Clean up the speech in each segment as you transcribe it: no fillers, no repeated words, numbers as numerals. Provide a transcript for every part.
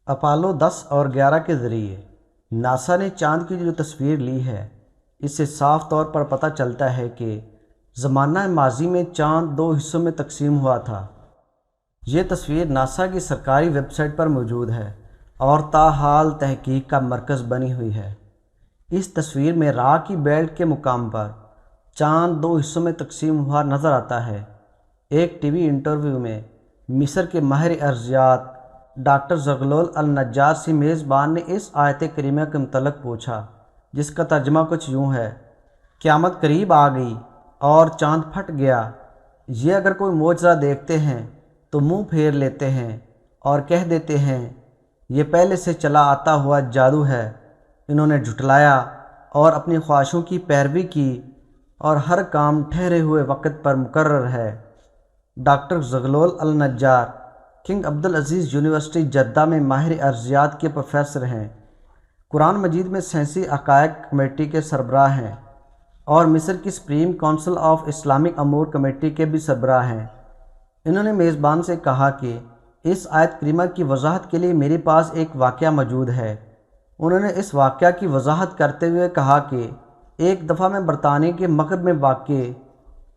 Apollo 10 اور 11 کے ذریعے ناسا نے چاند کی جو تصویر لی ہے، اس سے صاف طور پر پتہ چلتا ہے کہ زمانہ ماضی میں چاند 2 حصوں میں تقسیم ہوا تھا۔ یہ تصویر ناسا کی سرکاری ویب سائٹ پر موجود ہے اور تاحال تحقیق کا مرکز بنی ہوئی ہے۔ اس تصویر میں راک کی بیلٹ کے مقام پر چاند 2 حصوں میں تقسیم ہوا نظر آتا ہے۔ ایک ٹی وی انٹرویو میں مصر کے ماہر ارضیات ڈاکٹر زغلول النجار سے میزبان نے اس آیت کریمہ کے متعلق پوچھا، جس کا ترجمہ کچھ یوں ہے: قیامت قریب آ گئی اور چاند پھٹ گیا۔ یہ اگر کوئی معجزہ دیکھتے ہیں تو منہ پھیر لیتے ہیں اور کہہ دیتے ہیں یہ پہلے سے چلا آتا ہوا جادو ہے۔ انہوں نے جھٹلایا اور اپنی خواہشوں کی پیروی کی اور ہر کام ٹھہرے ہوئے وقت پر مقرر ہے۔ Doctor Zaghloul Alnajjar King Abdulaziz university Jeddah میں ماہر ارضیات کے پروفیسر ہیں، قرآن مجید میں سائنسی حقائق کمیٹی کے سربراہ ہیں اور مصر کی سپریم کونسل آف اسلامک امور کمیٹی کے بھی سربراہ ہیں۔ انہوں نے میزبان سے کہا کہ اس آیت کریمہ کی وضاحت کے لیے میرے پاس ایک واقعہ موجود ہے۔ انہوں نے اس واقعہ کی وضاحت کرتے ہوئے کہا کہ ایک دفعہ میں برطانیہ کے مغرب میں واقع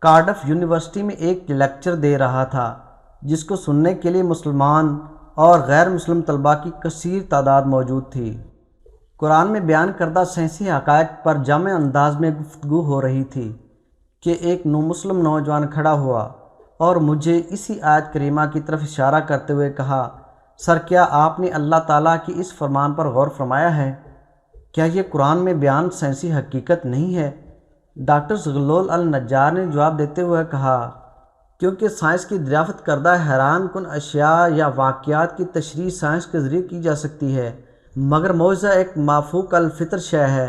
کارڈف یونیورسٹی میں ایک لیکچر دے رہا تھا، جس کو سننے کے لیے مسلمان اور غیر مسلم طلباء کی کثیر تعداد موجود تھی۔ قرآن میں بیان کردہ سائنسی حقائق پر جامع انداز میں گفتگو ہو رہی تھی کہ ایک مسلم نوجوان کھڑا ہوا اور مجھے اسی آیت کریمہ کی طرف اشارہ کرتے ہوئے کہا، سر کیا آپ نے اللہ تعالیٰ کی اس فرمان پر غور فرمایا ہے؟ کیا یہ قرآن میں بیان سائنسی حقیقت نہیں ہے؟ ڈاکٹر زغلول النجار نے جواب دیتے ہوئے کہا، کیونکہ سائنس کی دریافت کردہ حیران کن اشیاء یا واقعات کی تشریح سائنس کے ذریعے کی جا سکتی ہے، مگر معجزہ ایک مافوق الفطر شے ہے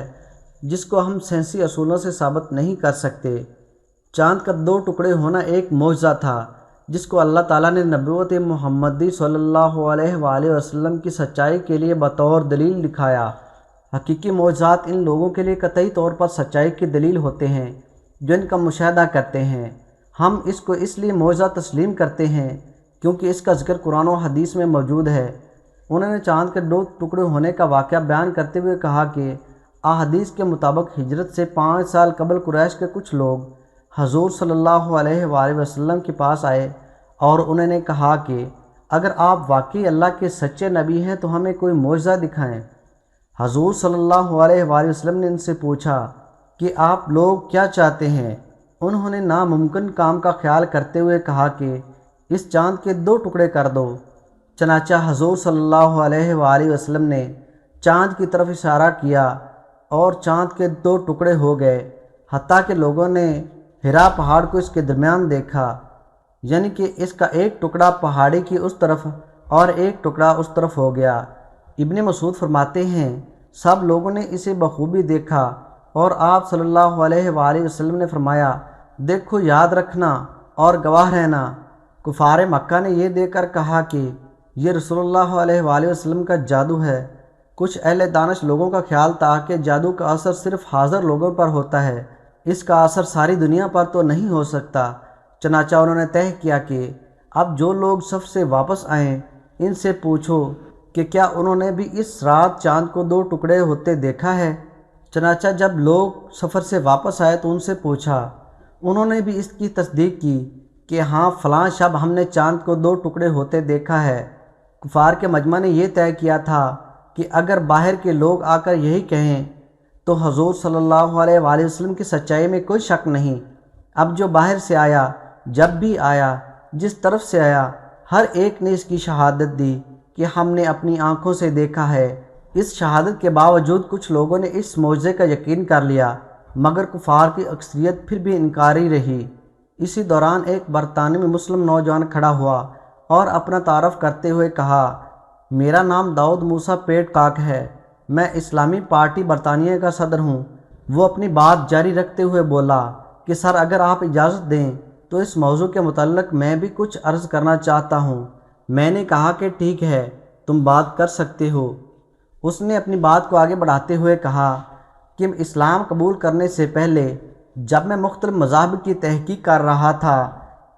جس کو ہم سائنسی اصولوں سے ثابت نہیں کر سکتے۔ چاند کا 2 ٹکڑے ہونا ایک معجزہ تھا جس کو اللہ تعالیٰ نے نبوت محمدی صلی اللہ علیہ وآلہ وسلم کی سچائی کے لیے بطور دلیل دکھایا۔ حقیقی معجزات ان لوگوں کے لیے قطعی طور پر سچائی کی دلیل ہوتے ہیں جو ان کا مشاہدہ کرتے ہیں۔ ہم اس کو اس لیے معجزہ تسلیم کرتے ہیں کیونکہ اس کا ذکر قرآن و حدیث میں موجود ہے۔ انہوں نے چاند کے 2 ٹکڑے ہونے کا واقعہ بیان کرتے ہوئے کہا کہ احادیث کے مطابق ہجرت سے 5 سال قبل قریش کے کچھ لوگ حضور صلی اللہ علیہ وآلہ وسلم کے پاس آئے اور انہوں نے کہا کہ اگر آپ واقعی اللہ کے سچے نبی ہیں تو ہمیں کوئی معجزہ دکھائیں۔ حضور صلی اللہ علیہ وآلہ وسلم نے ان سے پوچھا کہ آپ لوگ کیا چاہتے ہیں؟ انہوں نے ناممکن کام کا خیال کرتے ہوئے کہا کہ اس چاند کے 2 ٹکڑے کر دو۔ چنانچہ حضور صلی اللہ علیہ وآلہ وسلم نے چاند کی طرف اشارہ کیا اور چاند کے 2 ٹکڑے ہو گئے، حتیٰ کہ لوگوں نے ہرا پہاڑ کو اس کے درمیان دیکھا، یعنی کہ اس کا ایک ٹکڑا پہاڑی کی اس طرف اور ایک ٹکڑا اس طرف ہو گیا۔ ابن مسعود فرماتے ہیں سب لوگوں نے اسے بخوبی دیکھا اور آپ صلی اللہ علیہ وآلہ وسلم نے فرمایا، دیکھو یاد رکھنا اور گواہ رہنا۔ کفار مکہ نے یہ دیکھ کر کہا کہ یہ رسول اللہ علیہ وآلہ وسلم کا جادو ہے۔ کچھ اہل دانش لوگوں کا خیال تھا کہ جادو کا اثر صرف حاضر لوگوں پر ہوتا ہے، اس کا اثر ساری دنیا پر تو نہیں ہو سکتا۔ چنانچہ انہوں نے طے کیا کہ اب جو لوگ سفر سے واپس آئیں ان سے پوچھو کہ کیا انہوں نے بھی اس رات چاند کو 2 ٹکڑے ہوتے دیکھا ہے؟ چنانچہ جب لوگ سفر سے واپس آئے تو ان سے پوچھا، انہوں نے بھی اس کی تصدیق کی کہ ہاں فلاں شب ہم نے چاند کو 2 ٹکڑے ہوتے دیکھا ہے۔ کفار کے مجمع نے یہ طے کیا تھا کہ اگر باہر کے لوگ آ کر یہی کہیں تو حضور صلی اللہ علیہ وآلہ وسلم کی سچائی میں کوئی شک نہیں۔ اب جو باہر سے آیا، جب بھی آیا، جس طرف سے آیا، ہر ایک نے اس کی شہادت دی کہ ہم نے اپنی آنکھوں سے دیکھا ہے۔ اس شہادت کے باوجود کچھ لوگوں نے اس معجزے کا یقین کر لیا، مگر کفار کی اکثریت پھر بھی انکاری رہی۔ اسی دوران ایک برطانوی مسلم نوجوان کھڑا ہوا اور اپنا تعارف کرتے ہوئے کہا، میرا نام داؤد موسیٰ پیٹ کاک ہے، میں اسلامی پارٹی برطانیہ کا صدر ہوں۔ وہ اپنی بات جاری رکھتے ہوئے بولا کہ سر اگر آپ اجازت دیں تو اس موضوع کے متعلق میں بھی کچھ عرض کرنا چاہتا ہوں۔ میں نے کہا کہ ٹھیک ہے، تم بات کر سکتے ہو۔ اس نے اپنی بات کو آگے بڑھاتے ہوئے کہا کہ اسلام قبول کرنے سے پہلے جب میں مختلف مذاہب کی تحقیق کر رہا تھا،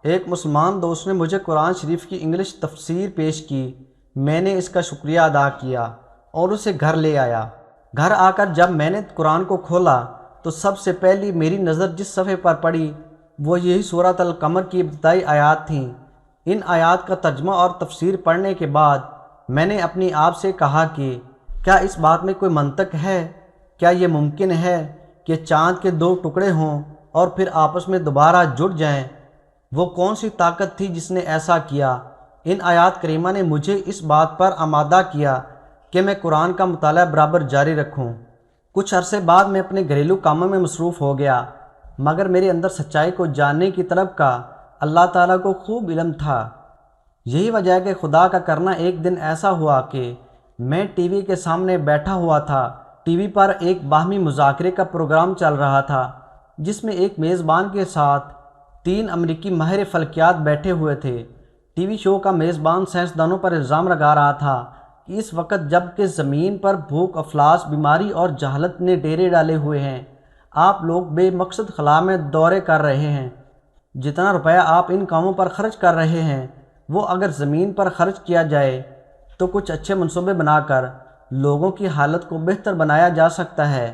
ایک مسلمان دوست نے مجھے قرآن شریف کی انگلش تفسیر پیش کی۔ میں نے اس کا شکریہ ادا کیا اور اسے گھر لے آیا۔ گھر آ کر جب میں نے قرآن کو کھولا تو سب سے پہلی میری نظر جس صفحے پر پڑی وہ یہی سورۃ القمر کی ابتدائی آیات تھیں۔ ان آیات کا ترجمہ اور تفسیر پڑھنے کے بعد میں نے اپنی آپ سے کہا کہ کیا اس بات میں کوئی منطق ہے؟ کیا یہ ممکن ہے کہ چاند کے دو ٹکڑے ہوں اور پھر آپس میں دوبارہ جڑ جائیں؟ وہ کون سی طاقت تھی جس نے ایسا کیا؟ ان آیات کریمہ نے مجھے اس بات پر آمادہ کیا کہ میں قرآن کا مطالعہ برابر جاری رکھوں۔ کچھ عرصے بعد میں اپنے گھریلو کاموں میں مصروف ہو گیا، مگر میرے اندر سچائی کو جاننے کی طلب کا اللہ تعالیٰ کو خوب علم تھا۔ یہی وجہ ہے کہ خدا کا کرنا ایک دن ایسا ہوا کہ میں ٹی وی کے سامنے بیٹھا ہوا تھا۔ ٹی وی پر ایک باہمی مذاکرے کا پروگرام چل رہا تھا جس میں ایک میزبان کے ساتھ 3 امریکی ماہر فلکیات بیٹھے ہوئے تھے۔ ٹی وی شو کا میزبان سائنسدانوں پر الزام لگا رہا تھا کہ اس وقت جب کہ زمین پر بھوک، افلاس، بیماری اور جہالت نے ڈیرے ڈالے ہوئے ہیں، آپ لوگ بے مقصد خلا میں دورے کر رہے ہیں۔ جتنا روپیہ آپ ان کاموں پر خرچ کر رہے ہیں وہ اگر زمین پر خرچ کیا جائے تو کچھ اچھے منصوبے بنا کر لوگوں کی حالت کو بہتر بنایا جا سکتا ہے۔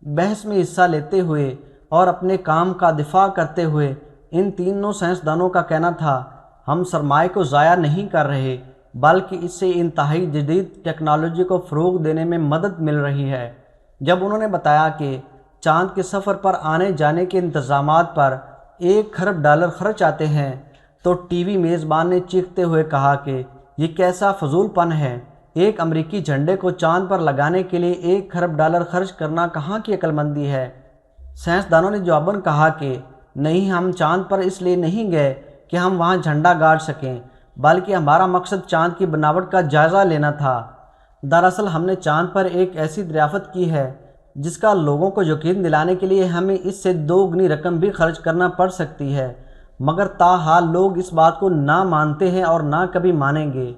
بحث میں حصہ لیتے ہوئے اور اپنے کام کا دفاع کرتے ہوئے ان تینوں سائنسدانوں کا کہنا تھا، ہم سرمائے کو ضائع نہیں کر رہے بلکہ اس سے انتہائی جدید ٹیکنالوجی کو فروغ دینے میں مدد مل رہی ہے۔ جب انہوں نے بتایا کہ چاند کے سفر پر آنے جانے کے انتظامات پر $1 کھرب خرچ آتے ہیں تو ٹی وی میزبان نے چیختے ہوئے کہا کہ یہ کیسا فضول پن ہے، ایک امریکی جھنڈے کو چاند پر لگانے کے لیے $1 کھرب خرچ کرنا کہاں کی عقل مندی ہے؟ سائنسدانوں نے جواباً کہا کہ نہیں، ہم چاند پر اس لیے نہیں گئے کہ ہم وہاں جھنڈا گاڑ سکیں، بلکہ ہمارا مقصد چاند کی بناوٹ کا جائزہ لینا تھا۔ دراصل ہم نے چاند پر ایک ایسی دریافت کی ہے جس کا لوگوں کو یقین دلانے کے لیے ہمیں اس سے 2 گنی رقم بھی خرچ کرنا پڑ سکتی ہے، مگر تاحال لوگ اس بات کو نہ مانتے ہیں اور نہ کبھی مانیں گے۔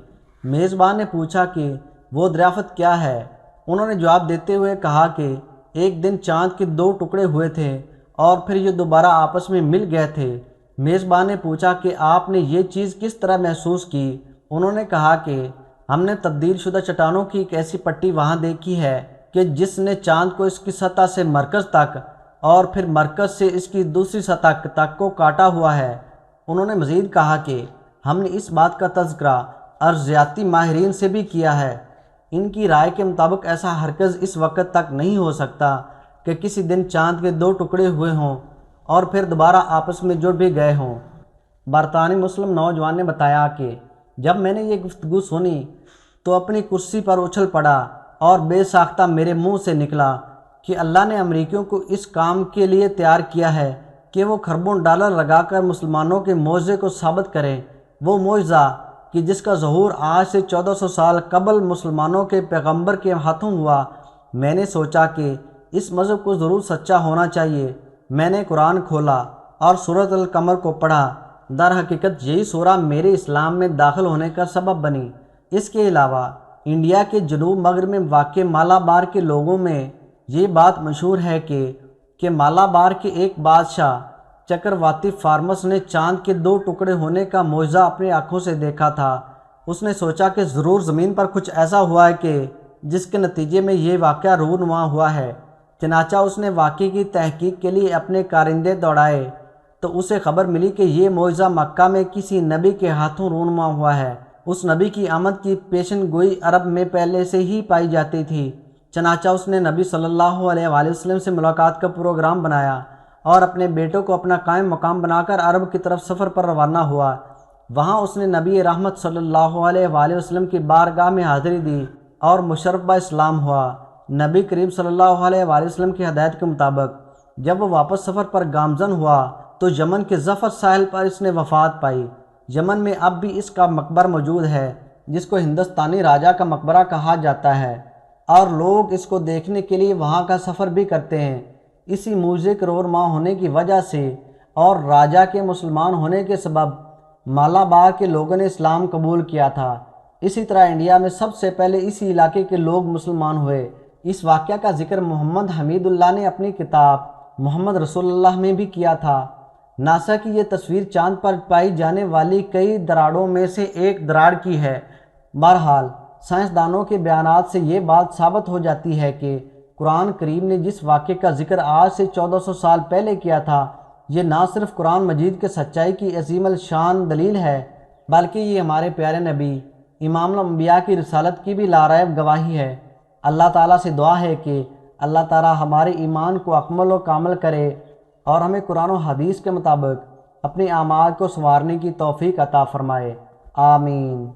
میزبان نے پوچھا کہ وہ دریافت کیا ہے؟ انہوں نے جواب دیتے ہوئے کہا کہ ایک دن چاند کے 2 ٹکڑے ہوئے تھے اور پھر یہ دوبارہ آپس میں مل گئے تھے۔ میزبان نے پوچھا کہ آپ نے یہ چیز کس طرح محسوس کی؟ انہوں نے کہا کہ ہم نے تبدیل شدہ چٹانوں کی ایک ایسی پٹی وہاں دیکھی ہے کہ جس نے چاند کو اس کی سطح سے مرکز تک اور پھر مرکز سے اس کی دوسری سطح تک کو کاٹا ہوا ہے۔ انہوں نے مزید کہا کہ ہم نے اس بات کا تذکرہ ارضیاتی ماہرین سے بھی کیا ہے۔ ان کی رائے کے مطابق ایسا ہرگز اس وقت تک نہیں ہو سکتا کہ کسی دن چاند کے 2 ٹکڑے ہوئے ہوں اور پھر دوبارہ آپس میں جڑ بھی گئے ہوں۔ برطانوی مسلم نوجوان نے بتایا کہ جب میں نے یہ گفتگو سنی تو اپنی کرسی پر اچھل پڑا اور بے ساختہ میرے منہ سے نکلا کہ اللہ نے امریکیوں کو اس کام کے لیے تیار کیا ہے کہ وہ کھربوں ڈالر لگا کر مسلمانوں کے معجزے کو ثابت کریں، وہ معجزہ کہ جس کا ظہور آج سے 1400 سال قبل مسلمانوں کے پیغمبر کے ہاتھوں ہوا۔ میں نے سوچا کہ اس مذہب کو ضرور سچا ہونا چاہیے۔ میں نے قرآن کھولا اور سورۃ القمر کو پڑھا۔ در حقیقت یہی سورہ میرے اسلام میں داخل ہونے کا سبب بنی۔ اس کے علاوہ انڈیا کے جنوب مغرب میں واقع مالابار کے لوگوں میں یہ بات مشہور ہے کہ مالابار کے ایک بادشاہ چکرواتی فارمس نے چاند کے 2 ٹکڑے ہونے کا معجزہ اپنی آنکھوں سے دیکھا تھا۔ اس نے سوچا کہ ضرور زمین پر کچھ ایسا ہوا ہے کہ جس کے نتیجے میں یہ واقعہ رونما ہوا ہے۔ چنانچہ اس نے واقعے کی تحقیق کے لیے اپنے کارندے دوڑائے تو اسے خبر ملی کہ یہ معجزہ مکہ میں کسی نبی کے ہاتھوں رونما ہوا ہے۔ اس نبی کی آمد کی پیشن گوئی عرب میں پہلے سے ہی پائی جاتی تھی۔ چنانچہ اس نے نبی صلی اللہ علیہ وآلہ وسلم سے ملاقات کا پروگرام بنایا اور اپنے بیٹوں کو اپنا قائم مقام بنا کر عرب کی طرف سفر پر روانہ ہوا۔ وہاں اس نے نبی رحمت صلی اللہ علیہ وآلہ وسلم کی بارگاہ میں حاضری دی اور مشرف با اسلام ہوا۔ نبی کریم صلی اللہ علیہ وآلہ وسلم کی ہدایت کے مطابق جب وہ واپس سفر پر گامزن ہوا تو یمن کے ظفر ساحل پر اس نے وفات پائی۔ یمن میں اب بھی اس کا مقبر موجود ہے جس کو ہندوستانی راجہ کا مقبرہ کہا جاتا ہے اور لوگ اس کو دیکھنے کے لیے وہاں کا سفر بھی کرتے ہیں۔ اسی معجزے کے رونما ہونے کی وجہ سے اور راجہ کے مسلمان ہونے کے سبب مالابار کے لوگوں نے اسلام قبول کیا تھا۔ اسی طرح انڈیا میں سب سے پہلے اسی علاقے کے لوگ مسلمان ہوئے۔ اس واقعہ کا ذکر محمد حمید اللہ نے اپنی کتاب محمد رسول اللہ میں بھی کیا تھا۔ ناسا کی یہ تصویر چاند پر پائی جانے والی کئی دراڑوں میں سے ایک دراڑ کی ہے۔ بہرحال سائنسدانوں کے بیانات سے یہ بات ثابت ہو جاتی ہے کہ قرآن کریم نے جس واقعے کا ذکر آج سے 1400 سال پہلے کیا تھا، یہ نہ صرف قرآن مجید کے سچائی کی عظیم الشان دلیل ہے، بلکہ یہ ہمارے پیارے نبی امام الانبیاء کی رسالت کی بھی لاریب گواہی ہے۔ اللہ تعالیٰ سے دعا ہے کہ اللہ تعالیٰ ہمارے ایمان کو اکمل و کامل کرے اور ہمیں قرآن و حدیث کے مطابق اپنے اعمال کو سنوارنے کی توفیق عطا فرمائے۔ آمین۔